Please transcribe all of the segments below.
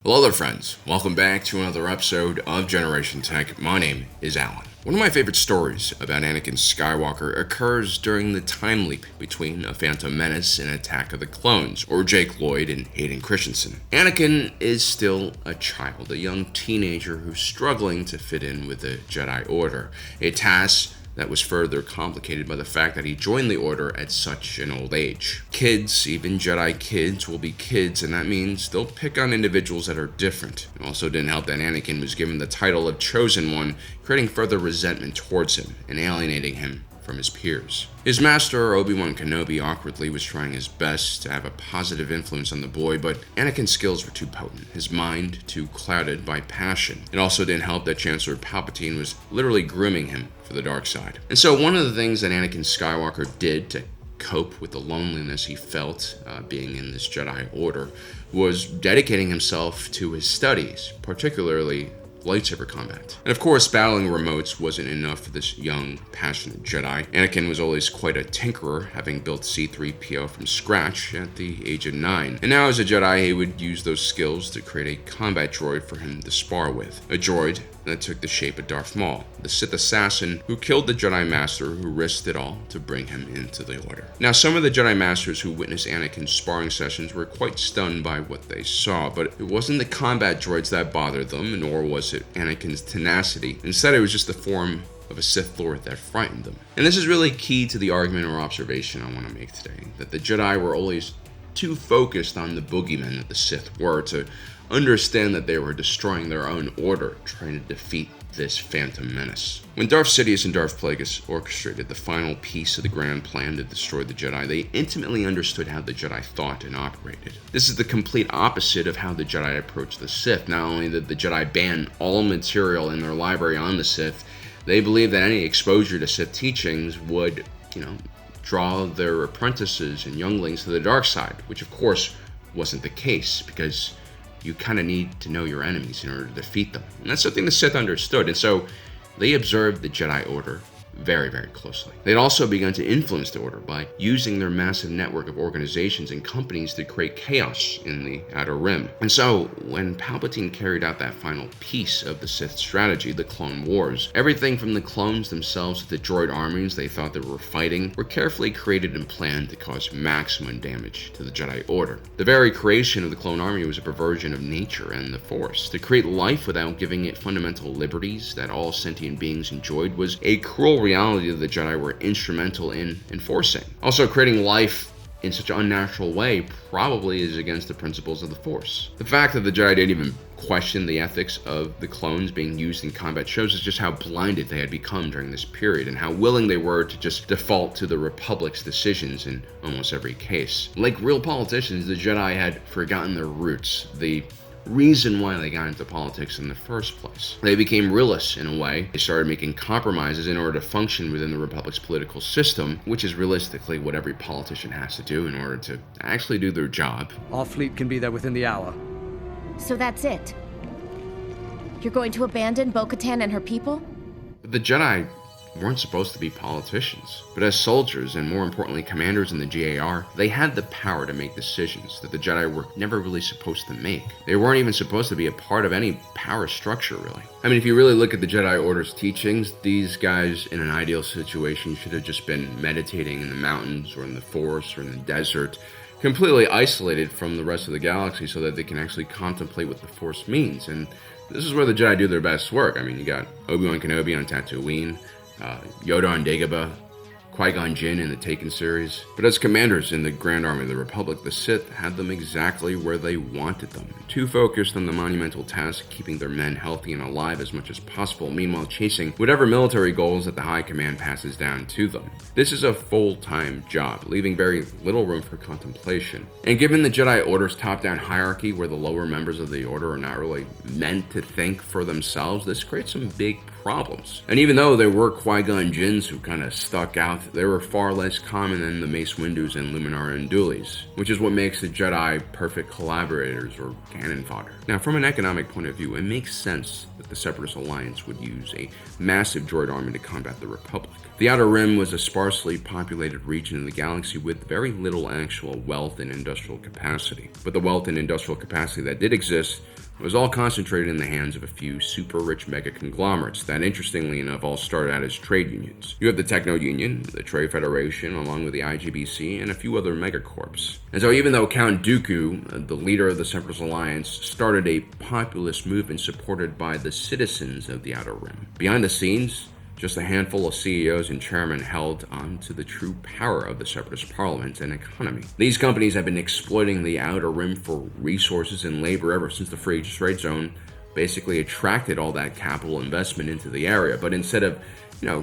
Hello there friends, welcome back to another episode of Generation Tech. My name is Alan. One of my favorite stories about Anakin Skywalker occurs during the time leap between A Phantom Menace and Attack of the Clones, or Jake Lloyd and Hayden Christensen. Anakin is still a child, a young teenager who's struggling to fit in with the Jedi Order, a task that was further complicated by the fact that he joined the Order at such an old age. Kids, even Jedi kids, will be kids, and that means they'll pick on individuals that are different. It also didn't help that Anakin was given the title of Chosen One, creating further resentment towards him and alienating him from his peers. His master, Obi-Wan Kenobi, awkwardly was trying his best to have a positive influence on the boy, but Anakin's skills were too potent, his mind too clouded by passion. It also didn't help that Chancellor Palpatine was literally grooming him for the dark side. And so one of the things that Anakin Skywalker did to cope with the loneliness he felt being in this Jedi Order was dedicating himself to his studies, particularly lightsaber combat. And of course, battling remotes wasn't enough for this young, passionate Jedi. Anakin was always quite a tinkerer, having built C-3PO from scratch at the age of 9. And now as a Jedi, he would use those skills to create a combat droid for him to spar with. A droid that took the shape of Darth Maul, the Sith assassin who killed the Jedi Master who risked it all to bring him into the Order. Now, some of the Jedi Masters who witnessed Anakin's sparring sessions were quite stunned by what they saw, but it wasn't the combat droids that bothered them, nor was it Anakin's tenacity. Instead, it was just the form of a Sith Lord that frightened them. And this is really key to the argument or observation I want to make today, that the Jedi were always too focused on the boogeymen that the Sith were to understand that they were destroying their own order, trying to defeat this Phantom Menace. When Darth Sidious and Darth Plagueis orchestrated the final piece of the grand plan to destroy the Jedi, they intimately understood how the Jedi thought and operated. This is the complete opposite of how the Jedi approached the Sith. Not only did the Jedi ban all material in their library on the Sith, they believed that any exposure to Sith teachings would, draw their apprentices and younglings to the dark side, which of course wasn't the case, because you kind of need to know your enemies in order to defeat them. And that's something the Sith understood, and so they observed the Jedi Order very, very closely. They'd also begun to influence the Order by using their massive network of organizations and companies to create chaos in the Outer Rim. And so, when Palpatine carried out that final piece of the Sith strategy, the Clone Wars, everything from the clones themselves to the droid armies they thought they were fighting were carefully created and planned to cause maximum damage to the Jedi Order. The very creation of the Clone Army was a perversion of nature and the Force. To create life without giving it fundamental liberties that all sentient beings enjoyed was a cruel reality that the Jedi were instrumental in enforcing. Also, creating life in such an unnatural way probably is against the principles of the Force. The fact that the Jedi didn't even question the ethics of the clones being used in combat shows us just how blinded they had become during this period and how willing they were to just default to the Republic's decisions in almost every case. Like real politicians, the Jedi had forgotten their roots, the reason why they got into politics in the first place. They became realists in a way. They started making compromises in order to function within the Republic's political system, which is realistically what every politician has to do in order to actually do their job. Our fleet can be there within the hour. So that's it? You're going to abandon Bo-Katan and her people? The Jedi weren't supposed to be politicians, but as soldiers and more importantly commanders in the GAR, they had the power to make decisions that the Jedi were never really supposed to make. They weren't even supposed to be a part of any power structure, really. I mean, if you really look at the Jedi Order's teachings, these guys in an ideal situation should have just been meditating in the mountains or in the forest or in the desert, completely isolated from the rest of the galaxy so that they can actually contemplate what the Force means. And this is where the Jedi do their best work. I mean, you got Obi-Wan Kenobi on Tatooine, Yoda on Dagobah, Qui-Gon Jinn in the Taken series. But as commanders in the Grand Army of the Republic, the Sith had them exactly where they wanted them. Too focused on the monumental task of keeping their men healthy and alive as much as possible, meanwhile chasing whatever military goals that the High Command passes down to them. This is a full-time job, leaving very little room for contemplation. And given the Jedi Order's top-down hierarchy, where the lower members of the Order are not really meant to think for themselves, this creates some big problems. And even though there were Qui-Gon Jinns who kind of stuck out, they were far less common than the Mace Windus and Luminara and Dualies, which is what makes the Jedi perfect collaborators or cannon fodder. Now, from an economic point of view, it makes sense that the Separatist Alliance would use a massive droid army to combat the Republic. The Outer Rim was a sparsely populated region in the galaxy with very little actual wealth and industrial capacity. But the wealth and industrial capacity that did exist It was all concentrated in the hands of a few super rich mega conglomerates that, interestingly enough, all started out as trade unions. You have the Techno Union, the Trade Federation, along with the IGBC, and a few other megacorps. And so even though Count Dooku, the leader of the Separatist Alliance, started a populist movement supported by the citizens of the Outer Rim, behind the scenes, just a handful of CEOs and chairmen held on to the true power of the Separatist parliament and economy. These companies have been exploiting the Outer Rim for resources and labor ever since the Free Trade Zone basically attracted all that capital investment into the area. But instead of,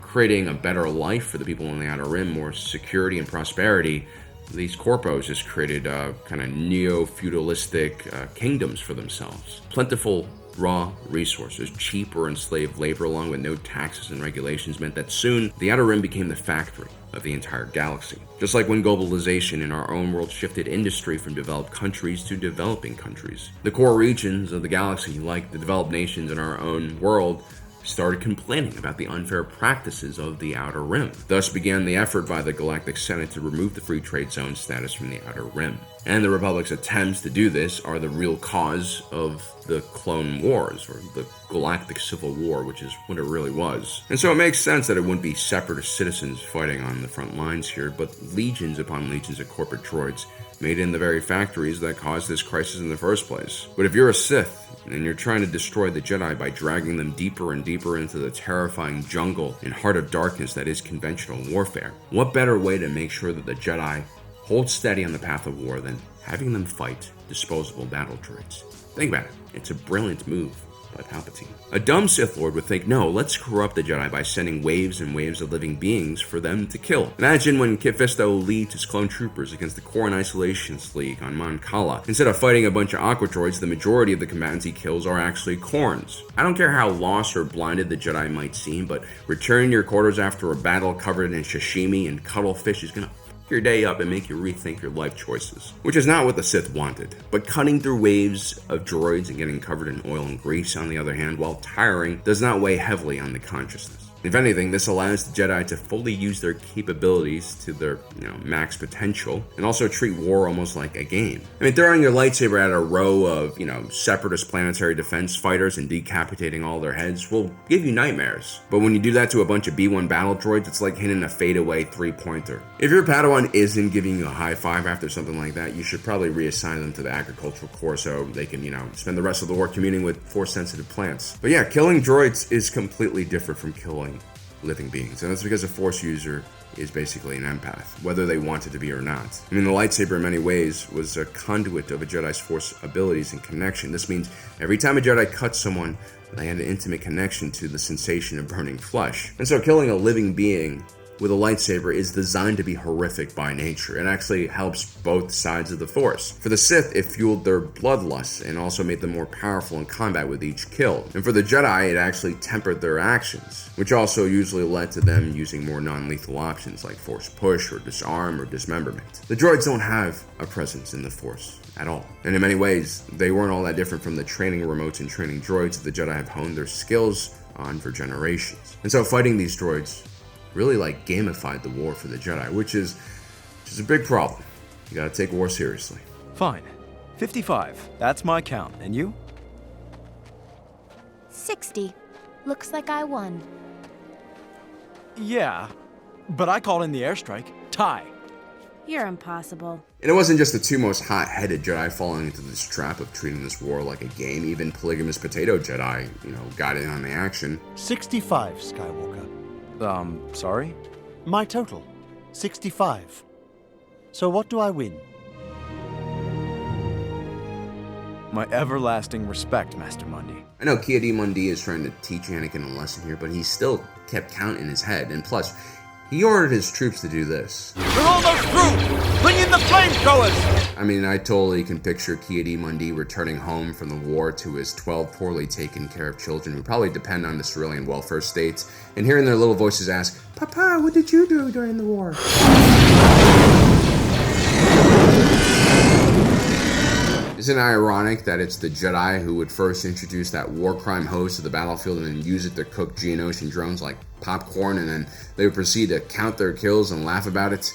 creating a better life for the people in the Outer Rim, more security and prosperity, these corpos just created kind of neo-feudalistic kingdoms for themselves. Plentiful raw resources, cheaper enslaved labor, along with no taxes and regulations, meant that soon the Outer Rim became the factory of the entire galaxy. Just like when globalization in our own world shifted industry from developed countries to developing countries. The core regions of the galaxy, like the developed nations in our own world, started complaining about the unfair practices of the Outer Rim. Thus began the effort by the Galactic Senate to remove the Free Trade Zone status from the Outer Rim. And the Republic's attempts to do this are the real cause of the Clone Wars, or the Galactic Civil War, which is what it really was. And so it makes sense that it wouldn't be separatist citizens fighting on the front lines here, but legions upon legions of corporate droids made in the very factories that caused this crisis in the first place. But if you're a Sith, and you're trying to destroy the Jedi by dragging them deeper and deeper into the terrifying jungle and heart of darkness that is conventional warfare, what better way to make sure that the Jedi hold steady on the path of war than having them fight disposable battle droids? Think about it. It's a brilliant move by Palpatine. A dumb Sith Lord would think, no, let's corrupt the Jedi by sending waves and waves of living beings for them to kill. Imagine when Kit Fisto leads his clone troopers against the Core Isolationist League on Mon Cala. Instead of fighting a bunch of Aqua droids, the majority of the combatants he kills are actually Corns. I don't care how lost or blinded the Jedi might seem, but returning to your quarters after a battle covered in sashimi and cuttlefish is gonna your day up and make you rethink your life choices, which is not what the Sith wanted. But cutting through waves of droids and getting covered in oil and grease, on the other hand, while tiring, does not weigh heavily on the consciousness. If anything, this allows the Jedi to fully use their capabilities to their, max potential, and also treat war almost like a game. I mean, throwing your lightsaber at a row of, separatist planetary defense fighters and decapitating all their heads will give you nightmares. But when you do that to a bunch of B-1 battle droids, it's like hitting a fadeaway three-pointer. If your Padawan isn't giving you a high five after something like that, you should probably reassign them to the agricultural corps so they can, spend the rest of the war communing with force-sensitive plants. But yeah, killing droids is completely different from killing living beings, and that's because a Force user is basically an empath, whether they want it to be or not. I mean, the lightsaber in many ways was a conduit of a Jedi's Force abilities and connection. This means every time a Jedi cut someone, they had an intimate connection to the sensation of burning flesh. And so killing a living being with a lightsaber is designed to be horrific by nature. It actually helps both sides of the Force. For the Sith, it fueled their bloodlust and also made them more powerful in combat with each kill. And for the Jedi, it actually tempered their actions, which also usually led to them using more non-lethal options like Force push or disarm or dismemberment. The droids don't have a presence in the Force at all. And in many ways, they weren't all that different from the training remotes and training droids that the Jedi have honed their skills on for generations. And so fighting these droids really gamified the war for the Jedi, which is a big problem. You gotta take war seriously. Fine. 55. That's my count. And you? 60. Looks like I won. Yeah, but I called in the airstrike. Tie. You're impossible. And it wasn't just the two most hot-headed Jedi falling into this trap of treating this war like a game. Even polygamous potato Jedi, got in on the action. 65, Skywalker. Sorry? My total, 65. So what do I win? My everlasting respect, Master Mundi. I know Ki-Adi-Mundi is trying to teach Anakin a lesson here, but he still kept count in his head, and plus, he ordered his troops to do this. We're almost through! Bring in the flamethrowers! I mean, I totally can picture Ki-Adi-Mundi returning home from the war to his 12 poorly taken care of children who probably depend on the Cerulean welfare state, and hearing their little voices ask, "Papa, what did you do during the war?" Isn't it ironic that it's the Jedi who would first introduce that war crime hose to the battlefield and then use it to cook Geonosian drones like popcorn, and then they would proceed to count their kills and laugh about it?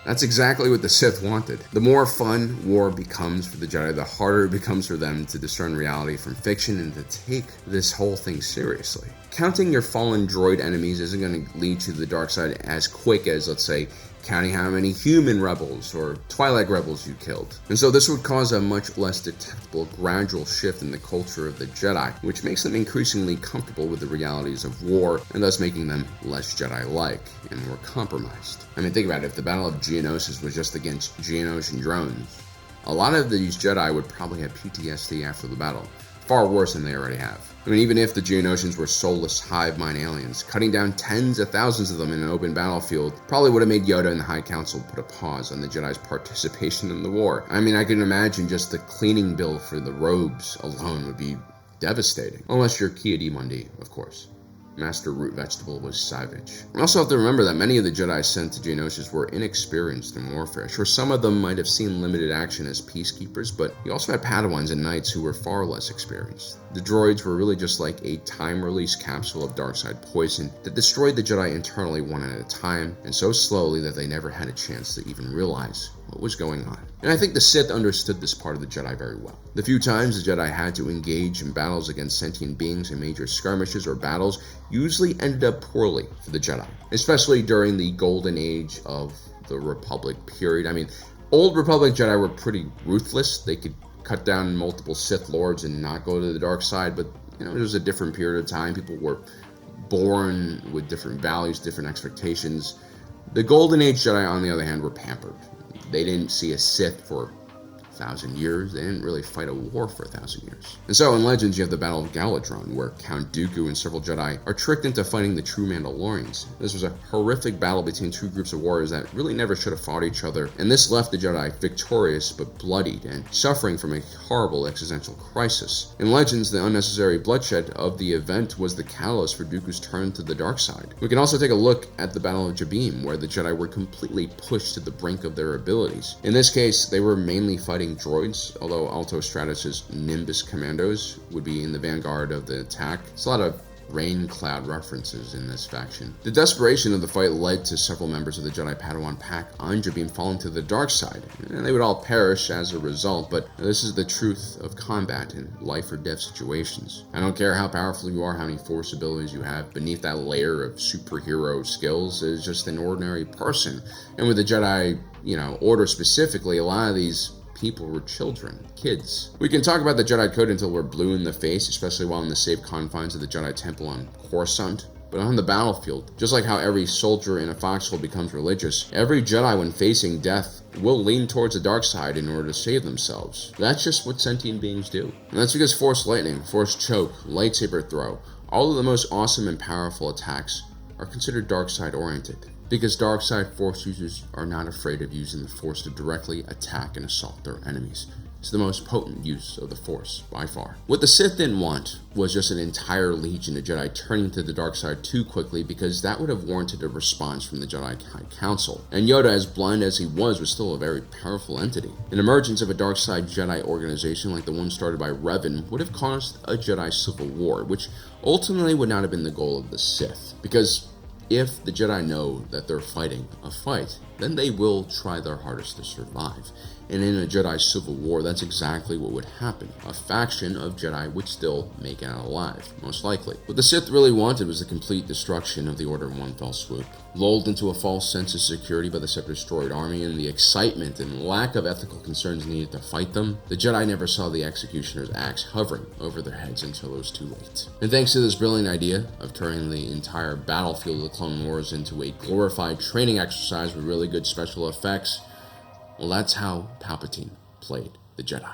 That's exactly what the Sith wanted. The more fun war becomes for the Jedi, the harder it becomes for them to discern reality from fiction and to take this whole thing seriously. Counting your fallen droid enemies isn't going to lead to the dark side as quick as, let's say, counting how many human rebels or Twi'lek rebels you killed. And so this would cause a much less detectable, gradual shift in the culture of the Jedi, which makes them increasingly comfortable with the realities of war, and thus making them less Jedi-like and more compromised. I mean, think about it, if the Battle of Geonosis was just against Geonosian drones, a lot of these Jedi would probably have PTSD after the battle, far worse than they already have. I mean, even if the Geonosians were soulless hive mind aliens, cutting down tens of thousands of them in an open battlefield probably would have made Yoda and the High Council put a pause on the Jedi's participation in the war. I mean, I can imagine just the cleaning bill for the robes alone would be devastating. Unless you're Ki-Adi-Mundi, of course. Master Root Vegetable was savage. We also have to remember that many of the Jedi sent to Geonosis were inexperienced in warfare. Sure, some of them might have seen limited action as peacekeepers, but you also had Padawans and Knights who were far less experienced. The droids were really just like a time-release capsule of darkside poison that destroyed the Jedi internally one at a time, and so slowly that they never had a chance to even realize what was going on. And I think the Sith understood this part of the Jedi very well. The few times the Jedi had to engage in battles against sentient beings in major skirmishes or battles usually ended up poorly for the Jedi, especially during the golden age of the Republic period. I mean, old Republic Jedi were pretty ruthless. They could cut down multiple Sith Lords and not go to the dark side, but it was a different period of time. People were born with different values, different expectations. The Golden Age Jedi, on the other hand, were pampered. They didn't see a Sith for 1,000 years. They didn't really fight a war for 1,000 years. And so in Legends, you have the Battle of Galadron, where Count Dooku and several Jedi are tricked into fighting the true Mandalorians. This was a horrific battle between two groups of warriors that really never should have fought each other, and this left the Jedi victorious but bloodied and suffering from a horrible existential crisis. In Legends, the unnecessary bloodshed of the event was the catalyst for Dooku's turn to the dark side. We can also take a look at the Battle of Jabim, where the Jedi were completely pushed to the brink of their abilities. In this case, they were mainly fighting droids, although Alto Stratus's Nimbus commandos would be in the vanguard of the attack. It's a lot of rain cloud references in this faction. The desperation of the fight led to several members of the Jedi Padawan pack on Jabim falling to the dark side, and they would all perish as a result, but this is the truth of combat in life or death situations. I don't care how powerful you are, how many force abilities you have, beneath that layer of superhero skills is just an ordinary person. And with the Jedi, Order specifically, a lot of these people were children, kids. We can talk about the Jedi Code until we're blue in the face, especially while in the safe confines of the Jedi Temple on Coruscant. But on the battlefield, just like how every soldier in a foxhole becomes religious, every Jedi when facing death will lean towards the dark side in order to save themselves. That's just what sentient beings do. And that's because Force Lightning, Force Choke, Lightsaber Throw, all of the most awesome and powerful attacks are considered dark side oriented. Because dark side Force users are not afraid of using the Force to directly attack and assault their enemies. It's the most potent use of the Force, by far. What the Sith didn't want was just an entire legion of Jedi turning to the dark side too quickly, because that would have warranted a response from the Jedi High Council. And Yoda, as blind as he was still a very powerful entity. An emergence of a dark side Jedi organization like the one started by Revan would have caused a Jedi civil war, which ultimately would not have been the goal of the Sith. Because if the Jedi know that they're fighting a fight, then they will try their hardest to survive. And in a Jedi civil war, that's exactly what would happen. A faction of Jedi would still make it out alive, most likely. What the Sith really wanted was the complete destruction of the Order in one fell swoop. Lulled into a false sense of security by the Separatist droid army and the excitement and lack of ethical concerns needed to fight them, the Jedi never saw the Executioner's axe hovering over their heads until it was too late. And thanks to this brilliant idea of turning the entire battlefield of the Clone Wars into a glorified training exercise with really good special effects, well, that's how Palpatine played the Jedi.